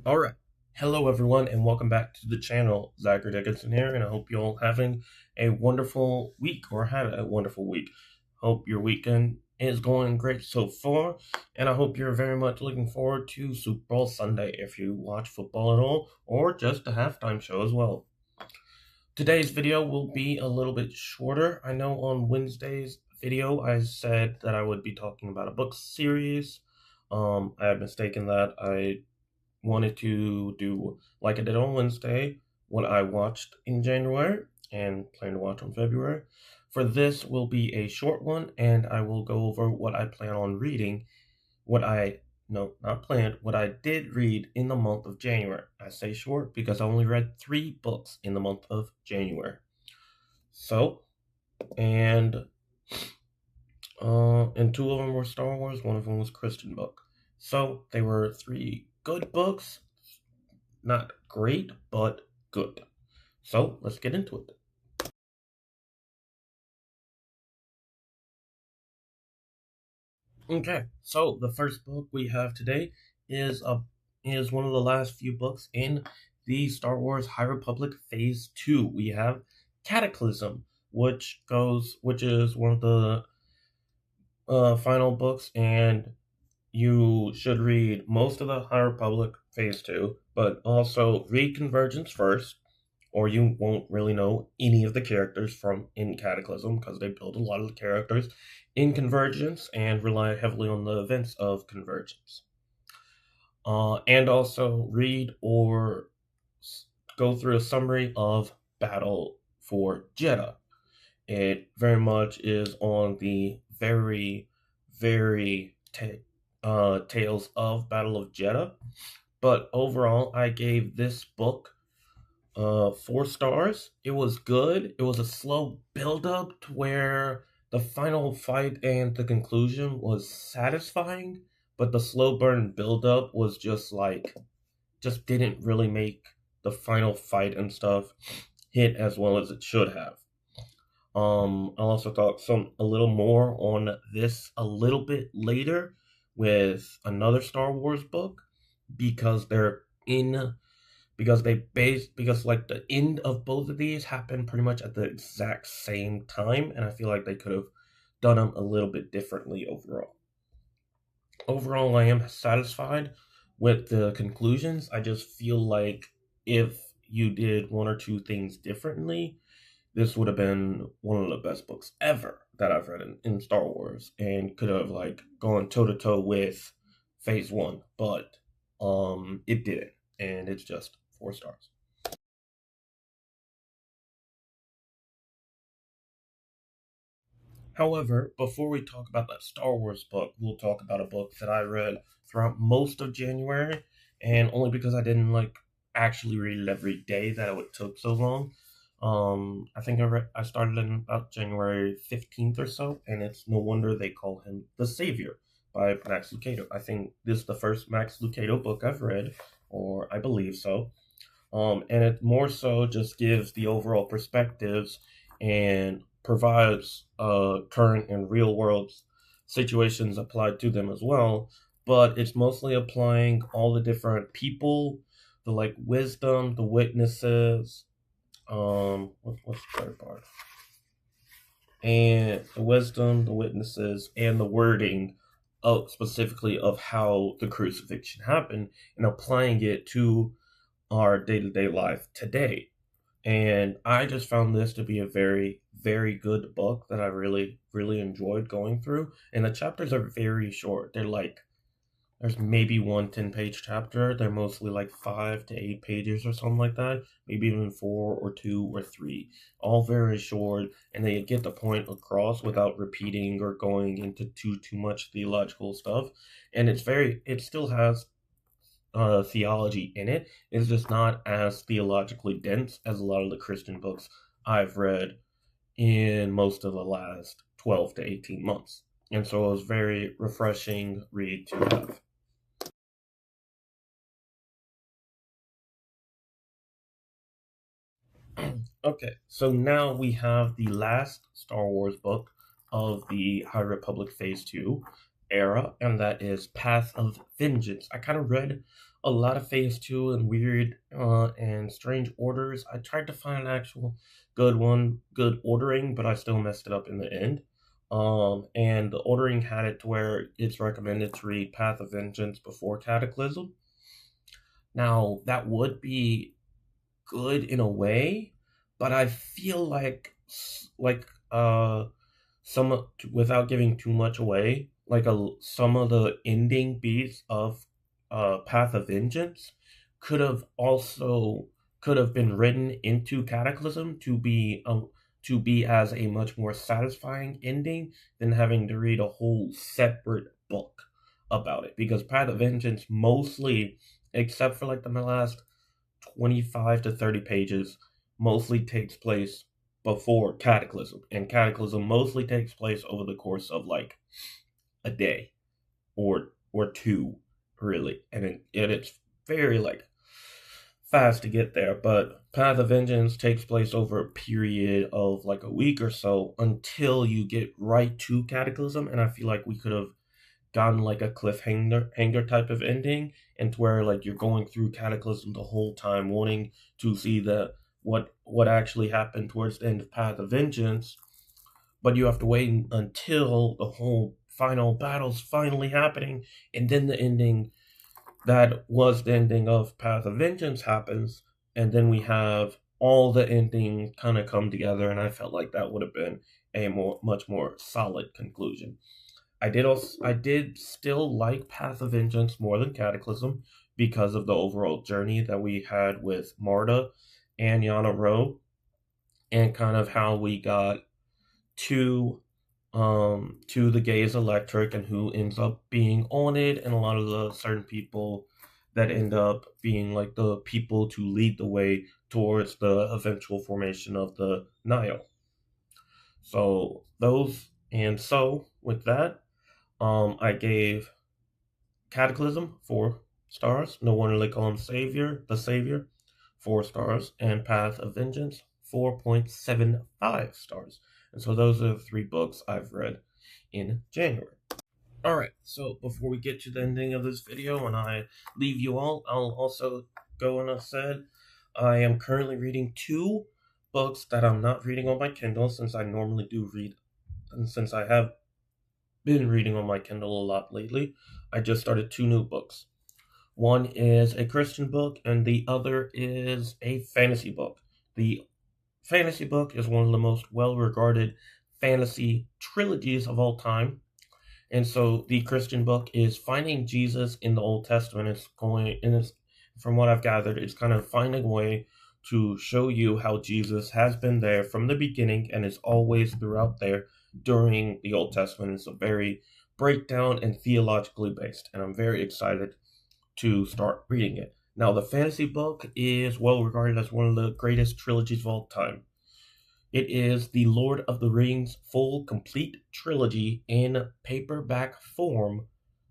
Alright, hello everyone and welcome back to the channel. Zachary Dickinson here, and I hope you're all having a wonderful week or had a wonderful week. Hope your weekend is going great so far, and I hope you're very much looking forward to Super Bowl Sunday if you watch football at all, or just the halftime show as well. Today's video will be a little bit shorter. I know on Wednesday's video I said that I would be talking about a book series. I had mistaken that. I wanted to do, like I did on Wednesday, what I watched in January and plan to watch on February. For this will be a short one, and I will go over what I plan on reading, what I did read in the month of January. I say short because I only read 3 books in the month of January. So, and 2 of them were Star Wars, 1 of them was Christian book. So they were 3 good books. Not great, but good. So let's get into it. Okay, so the first book we have today is one of the last few books in the Star Wars High Republic Phase 2. We have Cataclysm, which is one of the final books, and you should read most of the High Republic Phase 2, but also read Convergence first, or you won't really know any of the characters from in Cataclysm, because they build a lot of the characters in Convergence and rely heavily on the events of Convergence. And also read or go through a summary of Battle for Jeddah. It very much is on the very, very tales of Battle of Jeddah. But overall, I gave this book 4 stars. It was good. It was a slow build-up to where the final fight and the conclusion was satisfying, but the slow burn build-up was just didn't really make the final fight and stuff hit as well as it should have. I also thought a little more on this a little bit later with another Star Wars book, because the end of both of these happened pretty much at the exact same time, and I feel like they could have done them a little bit differently overall. Overall, I am satisfied with the conclusions. I just feel like if you did 1 or 2 things differently, this would have been one of the best books ever that I've read in Star Wars, and could have gone toe to toe with Phase 1, but it didn't, and it's just 4 stars. However, before we talk about that Star Wars book, we'll talk about a book that I read throughout most of January, and only because I didn't actually read it every day that it took so long. I think I started in about January 15th or so, and it's no wonder they call him the Savior by Max Lucado. I think this is the first Max Lucado book I've read, or I believe so. And it more so just gives the overall perspectives and provides current and real world situations applied to them as well. But it's mostly applying all the different people, the wisdom, the witnesses, what's the third part? And the wisdom, the witnesses, and the wording specifically of how the crucifixion happened, and applying it to our day-to-day life today. And I just found this to be a very, very good book that I really, really enjoyed going through. And the chapters are very short. There's maybe 1 10-page chapter. They're mostly 5 to 8 pages or something like that. Maybe even 4 or 2 or 3. All very short, and they get the point across without repeating or going into too much theological stuff. And it still has theology in it. It's just not as theologically dense as a lot of the Christian books I've read in most of the last 12 to 18 months. And so it was very refreshing read to have. Okay, so now we have the last Star Wars book of the High Republic Phase 2 era, and that is Path of Vengeance. I kind of read a lot of Phase 2 in weird and strange orders. I tried to find an actual good ordering, but I still messed it up in the end. And the ordering had it to where it's recommended to read Path of Vengeance before Cataclysm. Now, that would be good in a way, but I feel like some, without giving too much away, some of the ending beats of Path of Vengeance could have also could have been written into Cataclysm to be as a much more satisfying ending than having to read a whole separate book about it, because Path of Vengeance mostly, except for like the last 25 to 30 pages, mostly takes place before Cataclysm, and Cataclysm mostly takes place over the course of like a day or two, really, and it's very like fast to get there. But Path of Vengeance takes place over a period of like a week or so until you get right to Cataclysm, and I feel like we could have gotten like a cliffhanger hanger type of ending, and to where like you're going through Cataclysm the whole time wanting to see the what actually happened towards the end of Path of Vengeance, but you have to wait until the whole final battle's finally happening, and then the ending that was the ending of Path of Vengeance happens, and then we have all the endings kind of come together, and I felt like that would have been a much more solid conclusion. I did still like Path of Vengeance more than Cataclysm because of the overall journey that we had with Marta and Yana Rowe, and kind of how we got to to the Gaze Electric and who ends up being on it, and a lot of the certain people that end up being like the people to lead the way towards the eventual formation of the Nile. So with that, I gave Cataclysm 4 stars. No Wonder They Call Him the Savior, 4 stars, and Path of Vengeance 4.75 stars. And so those are the 3 books I've read in January. Alright, so before we get to the ending of this video and I leave you all, I'll also go and have said I am currently reading 2 books that I'm not reading on my Kindle, since I normally do read, and since I have been reading on my Kindle a lot lately. I just started 2 new books. One is a Christian book, and the other is a fantasy book. The fantasy book is one of the most well-regarded fantasy trilogies of all time. And so the Christian book is finding Jesus in the Old Testament. From what I've gathered, it's kind of finding a way to show you how Jesus has been there from the beginning and is always throughout there during the Old Testament. It's a very breakdown and theologically based, and I'm very excited to start reading it. Now, the fantasy book is well regarded as one of the greatest trilogies of all time. It is the Lord of the Rings full complete trilogy in paperback form,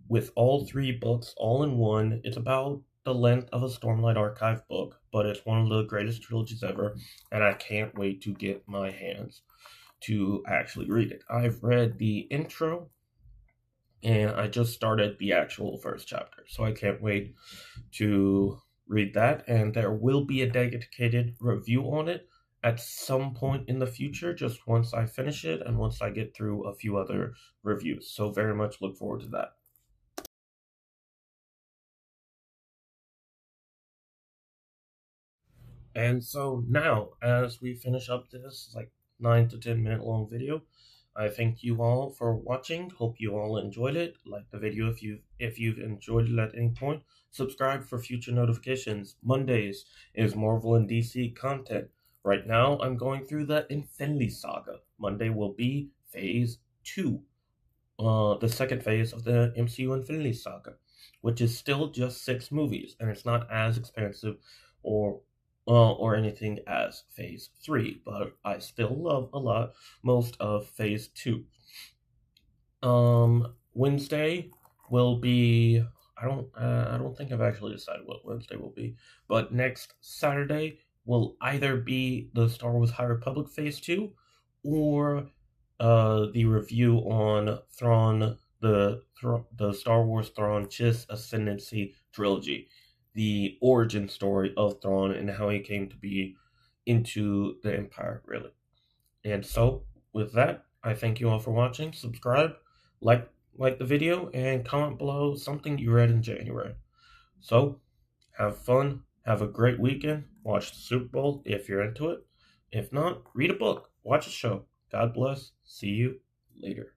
with all 3 books all in one. It's about the length of a Stormlight Archive book, but it's one of the greatest trilogies ever, and I can't wait to get my hands to actually read it. I've read the intro, and I just started the actual first chapter, so I can't wait to read that, and there will be a dedicated review on it at some point in the future, just once I finish it and once I get through a few other reviews. So very much look forward to that. And so now, as we finish up this like 9 to 10 minute long video, I thank you all for watching. Hope you all enjoyed it. Like the video if you've enjoyed it at any point. Subscribe for future notifications. Mondays is Marvel and DC content. Right now, I'm going through the Infinity Saga. Monday will be Phase 2, the second phase of the MCU Infinity Saga, which is still just 6 movies, and it's not as expansive or anything as Phase 3, but I still love a lot most of Phase 2. Wednesday will be, I don't think I've actually decided what Wednesday will be, but next Saturday will either be the Star Wars High Republic Phase 2 or the review on Thrawn, the Star Wars Thrawn Chiss Ascendancy trilogy. the origin story of Thrawn and how he came to be into the Empire, really. And so, with that, I thank you all for watching. Subscribe, like the video, and comment below something you read in January. So, have fun, have a great weekend, watch the Super Bowl if you're into it. If not, read a book, watch a show. God bless. See you later.